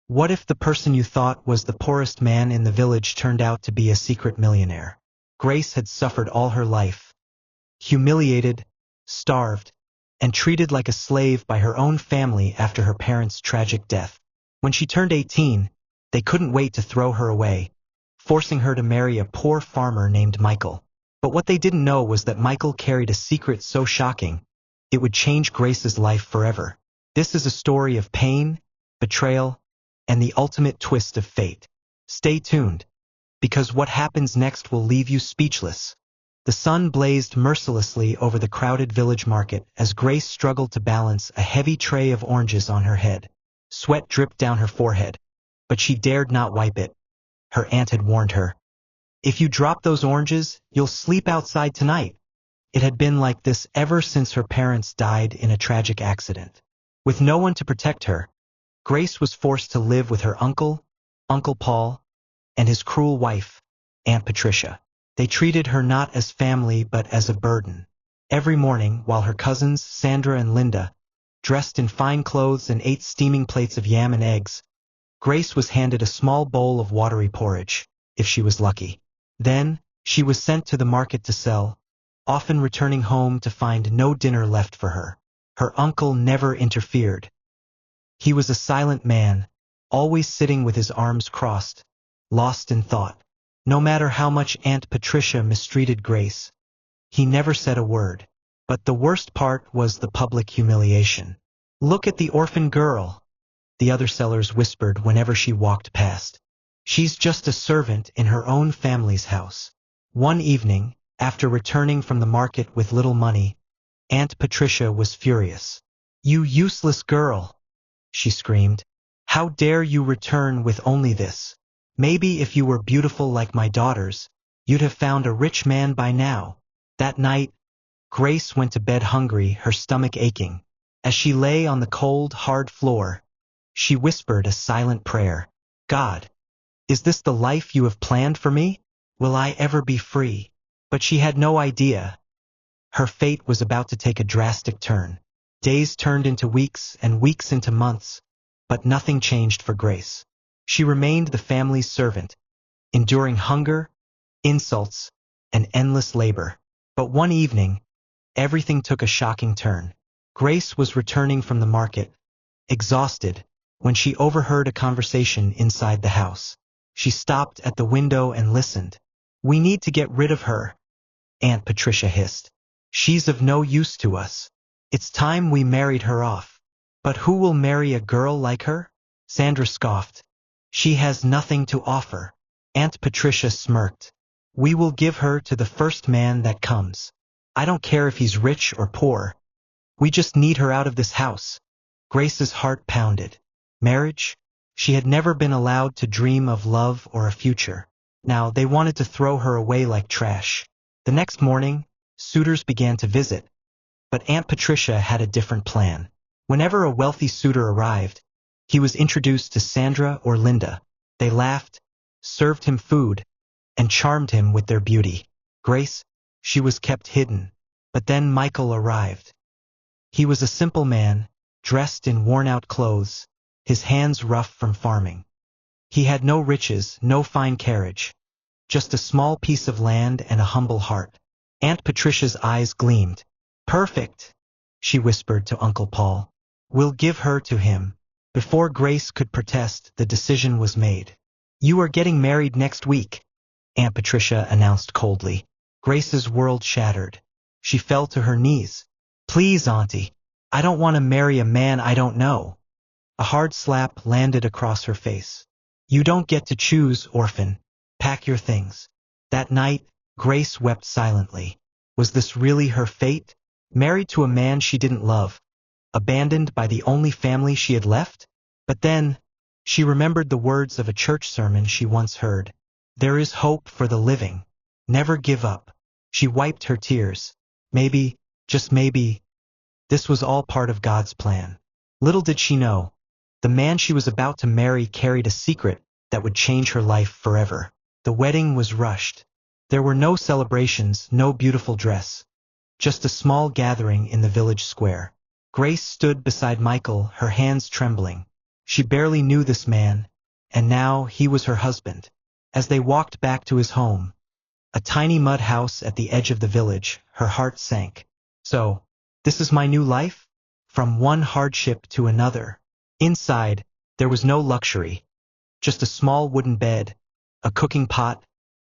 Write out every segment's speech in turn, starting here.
What if the person you thought was the poorest man in the village turned out to be a secret millionaire? Grace had suffered all her life, humiliated, starved, and treated like a slave by her own family after her parents' tragic death. When she turned 18, they couldn't wait to throw her away, forcing her to marry a poor farmer named Michael. But what they didn't know was that Michael carried a secret so shocking, it would change Grace's life forever. This is a story of pain, betrayal, and the ultimate twist of fate. Stay tuned, because what happens next will leave you speechless. The sun blazed mercilessly over the crowded village market as Grace struggled to balance a heavy tray of oranges on her head. Sweat dripped down her forehead, but she dared not wipe it. Her aunt had warned her. If you drop those oranges, you'll sleep outside tonight. It had been like this ever since her parents died in a tragic accident. With no one to protect her, Grace was forced to live with her uncle, Uncle Paul, and his cruel wife, Aunt Patricia. They treated her not as family but as a burden. Every morning, while her cousins, Sandra and Linda, dressed in fine clothes and ate steaming plates of yam and eggs, Grace was handed a small bowl of watery porridge, if she was lucky. Then, she was sent to the market to sell, often returning home to find no dinner left for her. Her uncle never interfered. He was a silent man, always sitting with his arms crossed, lost in thought. No matter how much Aunt Patricia mistreated Grace, he never said a word. But the worst part was the public humiliation. "Look at the orphan girl," the other sellers whispered whenever she walked past. "She's just a servant in her own family's house." One evening, after returning from the market with little money, Aunt Patricia was furious. "You useless girl," she screamed. "How dare you return with only this? Maybe if you were beautiful like my daughters, you'd have found a rich man by now." That night, Grace went to bed hungry, her stomach aching. As she lay on the cold, hard floor, she whispered a silent prayer. "God, is this the life you have planned for me? Will I ever be free?" But she had no idea. Her fate was about to take a drastic turn. Days turned into weeks and weeks into months, but nothing changed for Grace. She remained the family's servant, enduring hunger, insults, and endless labor. But one evening, everything took a shocking turn. Grace was returning from the market, exhausted, when she overheard a conversation inside the house. She stopped at the window and listened. "We need to get rid of her," Aunt Patricia hissed. "She's of no use to us. It's time we married her off." "But who will marry a girl like her?" Sandra scoffed. "She has nothing to offer." Aunt Patricia smirked. "We will give her to the first man that comes. I don't care if he's rich or poor. We just need her out of this house." Grace's heart pounded. Marriage? She had never been allowed to dream of love or a future. Now they wanted to throw her away like trash. The next morning, suitors began to visit. But Aunt Patricia had a different plan. Whenever a wealthy suitor arrived, he was introduced to Sandra or Linda. They laughed, served him food, and charmed him with their beauty. Grace, she was kept hidden. But then Michael arrived. He was a simple man, dressed in worn-out clothes, his hands rough from farming. He had no riches, no fine carriage, just a small piece of land and a humble heart. Aunt Patricia's eyes gleamed. "Perfect," she whispered to Uncle Paul. "We'll give her to him." Before Grace could protest, the decision was made. "You are getting married next week," Aunt Patricia announced coldly. Grace's world shattered. She fell to her knees. "Please, Auntie, I don't want to marry a man I don't know." A hard slap landed across her face. "You don't get to choose, orphan. Pack your things." That night, Grace wept silently. Was this really her fate? Married to a man she didn't love, abandoned by the only family she had left? But then, she remembered the words of a church sermon she once heard. "There is hope for the living. Never give up." She wiped her tears. Maybe, just maybe, this was all part of God's plan. Little did she know, the man she was about to marry carried a secret that would change her life forever. The wedding was rushed. There were no celebrations, no beautiful dress. Just a small gathering in the village square. Grace stood beside Michael, her hands trembling. She barely knew this man, and now he was her husband. As they walked back to his home, a tiny mud house at the edge of the village, her heart sank. So, this is my new life? From one hardship to another. Inside, there was no luxury, just a small wooden bed, a cooking pot,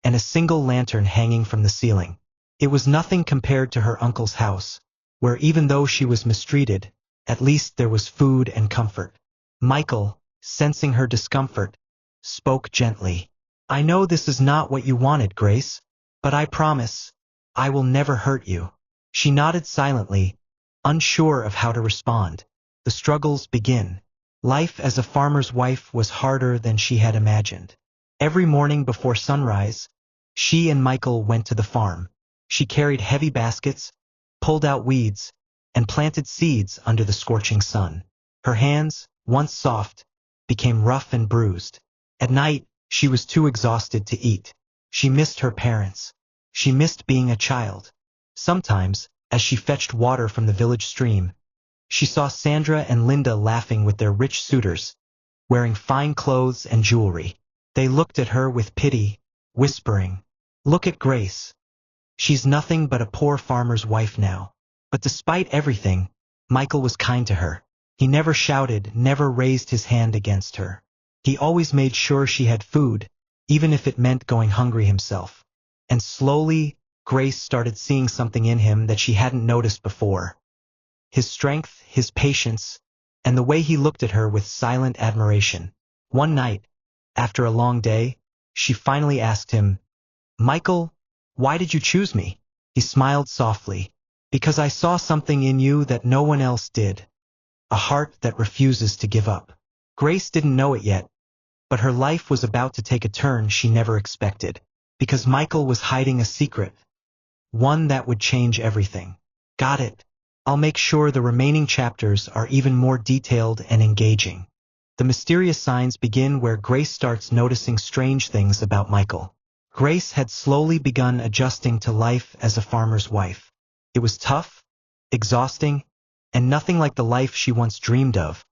and a single lantern hanging from the ceiling. It was nothing compared to her uncle's house, where even though she was mistreated, at least there was food and comfort. Michael, sensing her discomfort, spoke gently. I know this is not what you wanted, Grace, but I promise, I will never hurt you. She nodded silently, unsure of how to respond. The struggles begin. Life as a farmer's wife was harder than she had imagined. Every morning before sunrise, she and Michael went to the farm. She carried heavy baskets, pulled out weeds, and planted seeds under the scorching sun. Her hands, once soft, became rough and bruised. At night, she was too exhausted to eat. She missed her parents. She missed being a child. Sometimes, as she fetched water from the village stream, she saw Sandra and Linda laughing with their rich suitors, wearing fine clothes and jewelry. They looked at her with pity, whispering, "Look at Grace. She's nothing but a poor farmer's wife now." But despite everything, Michael was kind to her. He never shouted, never raised his hand against her. He always made sure she had food, even if it meant going hungry himself. And slowly, Grace started seeing something in him that she hadn't noticed before. His strength, his patience, and the way he looked at her with silent admiration. One night, after a long day, she finally asked him, "Michael, why did you choose me?" He smiled softly. "Because I saw something in you that no one else did. A heart that refuses to give up." Grace didn't know it yet, but her life was about to take a turn she never expected. Because Michael was hiding a secret. One that would change everything. Got it. I'll make sure the remaining chapters are even more detailed and engaging. The mysterious signs begin where Grace starts noticing strange things about Michael. Grace had slowly begun adjusting to life as a farmer's wife. It was tough, exhausting, and nothing like the life she once dreamed of,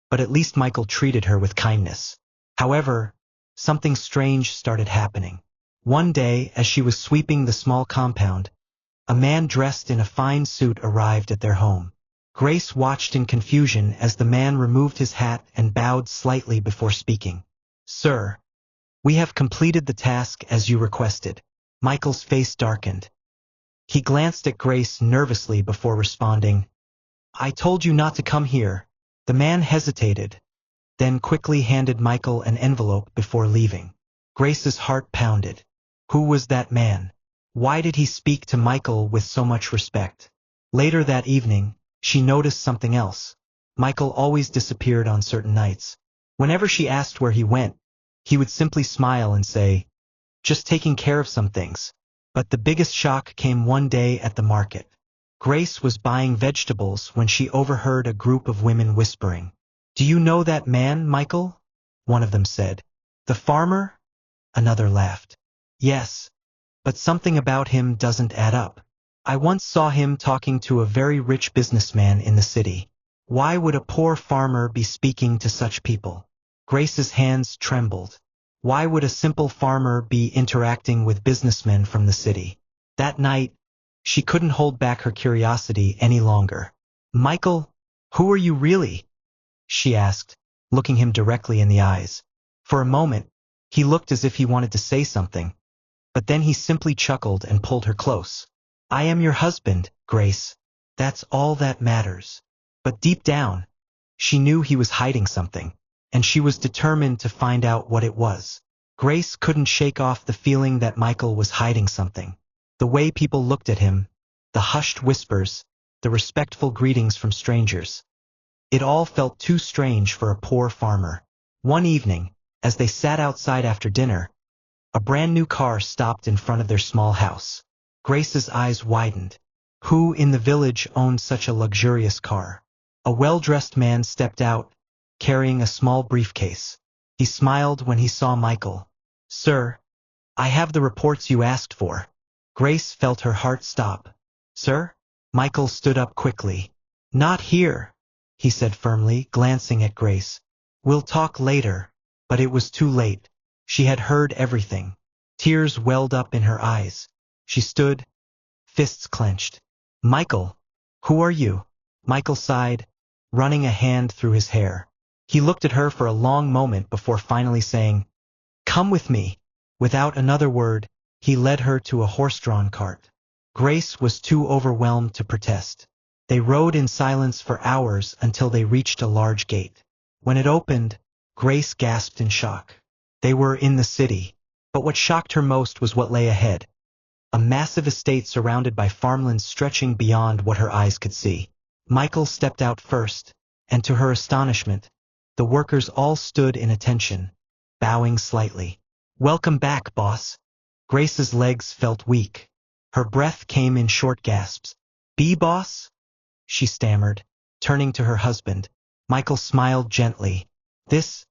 but at least Michael treated her with kindness. However, something strange started happening. One day, as she was sweeping the small compound, a man dressed in a fine suit arrived at their home. Grace watched in confusion as the man removed his hat and bowed slightly before speaking. "Sir, we have completed the task as you requested." Michael's face darkened. He glanced at Grace nervously before responding, "I told you not to come here." The man hesitated, then quickly handed Michael an envelope before leaving. Grace's heart pounded. Who was that man? Why did he speak to Michael with so much respect? Later that evening, she noticed something else. Michael always disappeared on certain nights. Whenever she asked where he went, he would simply smile and say, "Just taking care of some things." But the biggest shock came one day at the market. Grace was buying vegetables when she overheard a group of women whispering. "Do you know that man, Michael?" one of them said. "The farmer?" Another laughed. "Yes, but something about him doesn't add up. I once saw him talking to a very rich businessman in the city. Why would a poor farmer be speaking to such people?" Grace's hands trembled. Why would a simple farmer be interacting with businessmen from the city? That night, she couldn't hold back her curiosity any longer. "Michael, who are you really?" she asked, looking him directly in the eyes. For a moment, he looked as if he wanted to say something, but then he simply chuckled and pulled her close. "I am your husband, Grace. That's all that matters." But deep down, she knew he was hiding something, and she was determined to find out what it was. Grace couldn't shake off the feeling that Michael was hiding something. The way people looked at him, the hushed whispers, the respectful greetings from strangers. It all felt too strange for a poor farmer. One evening, as they sat outside after dinner, a brand new car stopped in front of their small house. Grace's eyes widened. Who in the village owned such a luxurious car? A well-dressed man stepped out, carrying a small briefcase. He smiled when he saw Michael. "Sir, I have the reports you asked for." Grace felt her heart stop. "Sir?" Michael stood up quickly. "Not here," he said firmly, glancing at Grace. "We'll talk later." But it was too late. She had heard everything. Tears welled up in her eyes. She stood, fists clenched. "Michael, who are you?" Michael sighed, running a hand through his hair. He looked at her for a long moment before finally saying, "Come with me." Without another word, he led her to a horse-drawn cart. Grace was too overwhelmed to protest. They rode in silence for hours until they reached a large gate. When it opened, Grace gasped in shock. They were in the city, but what shocked her most was what lay ahead. A massive estate surrounded by farmlands stretching beyond what her eyes could see. Michael stepped out first, and to her astonishment, the workers all stood in attention, bowing slightly. "Welcome back, boss." Grace's legs felt weak. Her breath came in short gasps. "Be boss?" she stammered, turning to her husband. Michael smiled gently. This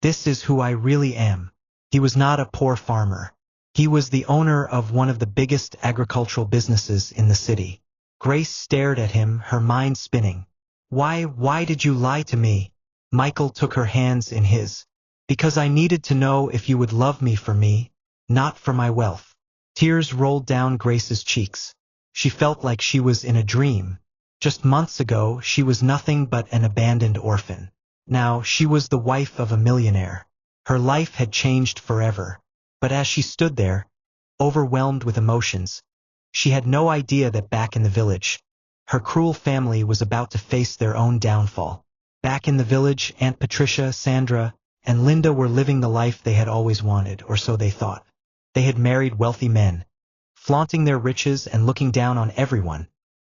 is who I really am." He was not a poor farmer. He was the owner of one of the biggest agricultural businesses in the city. Grace stared at him, her mind spinning. Why did you lie to me?" Michael took her hands in his. "Because I needed to know if you would love me for me, not for my wealth." Tears rolled down Grace's cheeks. She felt like she was in a dream. Just months ago, she was nothing but an abandoned orphan. Now, she was the wife of a millionaire. Her life had changed forever. But as she stood there, overwhelmed with emotions, she had no idea that back in the village, her cruel family was about to face their own downfall. Back in the village, Aunt Patricia, Sandra, and Linda were living the life they had always wanted, or so they thought. They had married wealthy men, flaunting their riches and looking down on everyone,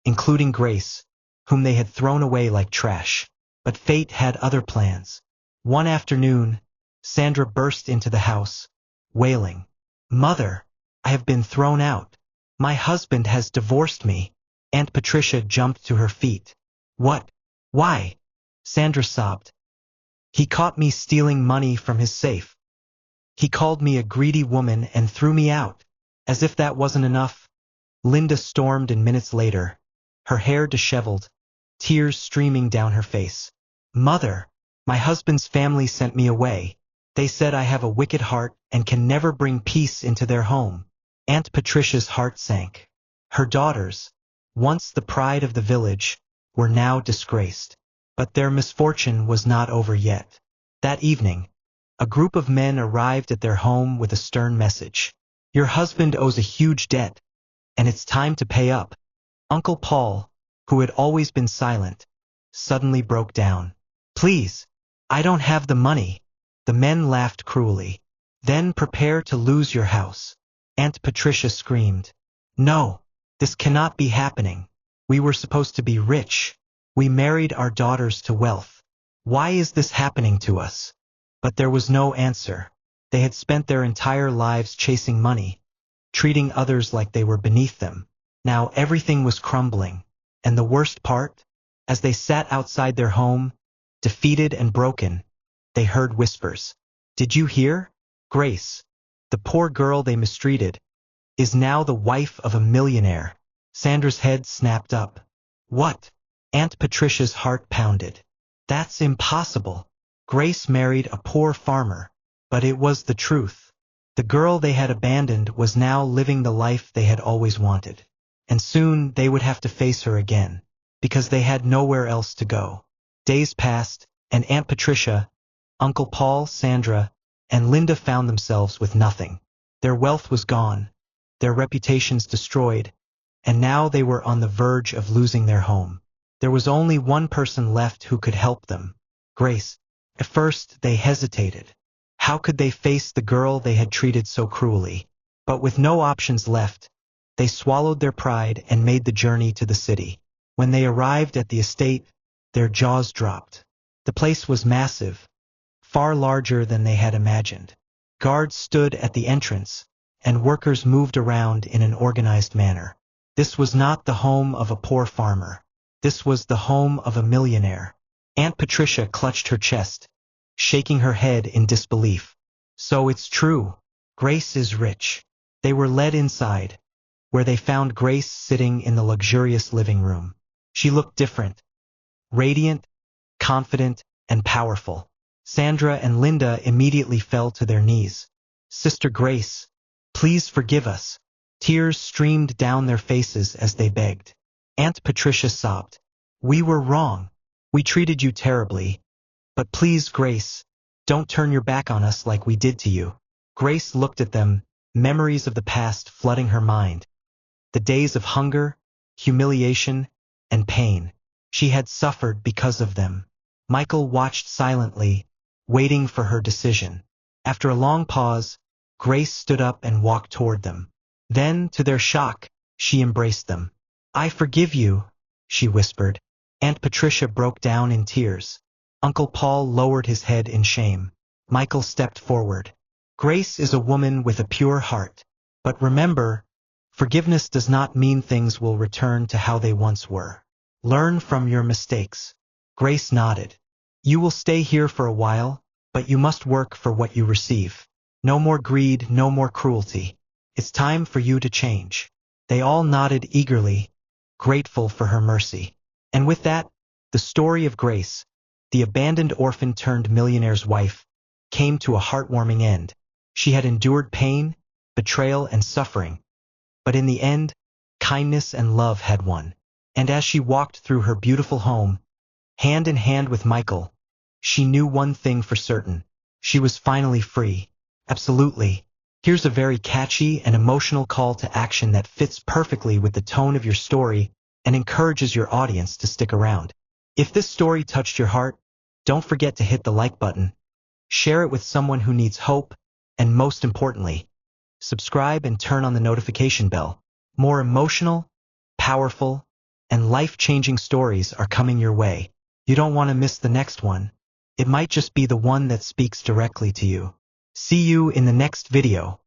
including Grace, whom they had thrown away like trash. But fate had other plans. One afternoon, Sandra burst into the house, wailing, "Mother, I have been thrown out. My husband has divorced me." Aunt Patricia jumped to her feet. "What? Why?" Sandra sobbed. "He caught me stealing money from his safe. He called me a greedy woman and threw me out." As if that wasn't enough, Linda stormed in minutes later, her hair disheveled, tears streaming down her face. "Mother, my husband's family sent me away. They said I have a wicked heart and can never bring peace into their home." Aunt Patricia's heart sank. Her daughters, once the pride of the village, were now disgraced. But their misfortune was not over yet. That evening, a group of men arrived at their home with a stern message. "Your husband owes a huge debt, and it's time to pay up." Uncle Paul, who had always been silent, suddenly broke down. "Please, I don't have the money." The men laughed cruelly. "Then prepare to lose your house." Aunt Patricia screamed. "No, this cannot be happening. We were supposed to be rich. We married our daughters to wealth. Why is this happening to us?" But there was no answer. They had spent their entire lives chasing money, treating others like they were beneath them. Now everything was crumbling. And the worst part? As they sat outside their home, defeated and broken, they heard whispers. "Did you hear? Grace, the poor girl they mistreated, is now the wife of a millionaire." Sandra's head snapped up. "What?" Aunt Patricia's heart pounded. "That's impossible. Grace married a poor farmer." But it was the truth. The girl they had abandoned was now living the life they had always wanted. And soon they would have to face her again, because they had nowhere else to go. Days passed, and Aunt Patricia, Uncle Paul, Sandra, and Linda found themselves with nothing. Their wealth was gone, their reputations destroyed, and now they were on the verge of losing their home. There was only one person left who could help them: Grace. At first they hesitated. How could they face the girl they had treated so cruelly? But with no options left, they swallowed their pride and made the journey to the city. When they arrived at the estate, their jaws dropped. The place was massive, far larger than they had imagined. Guards stood at the entrance, and workers moved around in an organized manner. This was not the home of a poor farmer. This was the home of a millionaire. Aunt Patricia clutched her chest, shaking her head in disbelief. "So it's true. Grace is rich." They were led inside, where they found Grace sitting in the luxurious living room. She looked different, radiant, confident, and powerful. Sandra and Linda immediately fell to their knees. Sister Grace, please forgive us. Tears streamed down their faces as they begged. Aunt Patricia sobbed. We were wrong. We treated you terribly. But please, Grace, don't turn your back on us like we did to you. Grace looked at them, memories of the past flooding her mind. The days of hunger, humiliation, and pain. She had suffered because of them. Michael watched silently, waiting for her decision. After a long pause, Grace stood up and walked toward them. Then, to their shock, she embraced them. I forgive you, she whispered. Aunt Patricia broke down in tears. Uncle Paul lowered his head in shame. Michael stepped forward. Grace is a woman with a pure heart. But remember, forgiveness does not mean things will return to how they once were. Learn from your mistakes. Grace nodded. You will stay here for a while, but you must work for what you receive. No more greed, no more cruelty. It's time for you to change. They all nodded eagerly, grateful for her mercy. And with that, the story of Grace, the abandoned orphan turned millionaire's wife, came to a heartwarming end. She had endured pain, betrayal, and suffering. But in the end, kindness and love had won. And as she walked through her beautiful home, hand in hand with Michael, she knew one thing for certain. She was finally free. Absolutely. Here's a very catchy and emotional call to action that fits perfectly with the tone of your story and encourages your audience to stick around. If this story touched your heart, don't forget to hit the like button, share it with someone who needs hope, and most importantly, subscribe and turn on the notification bell. More emotional, powerful, and life-changing stories are coming your way. You don't want to miss the next one. It might just be the one that speaks directly to you. See you in the next video.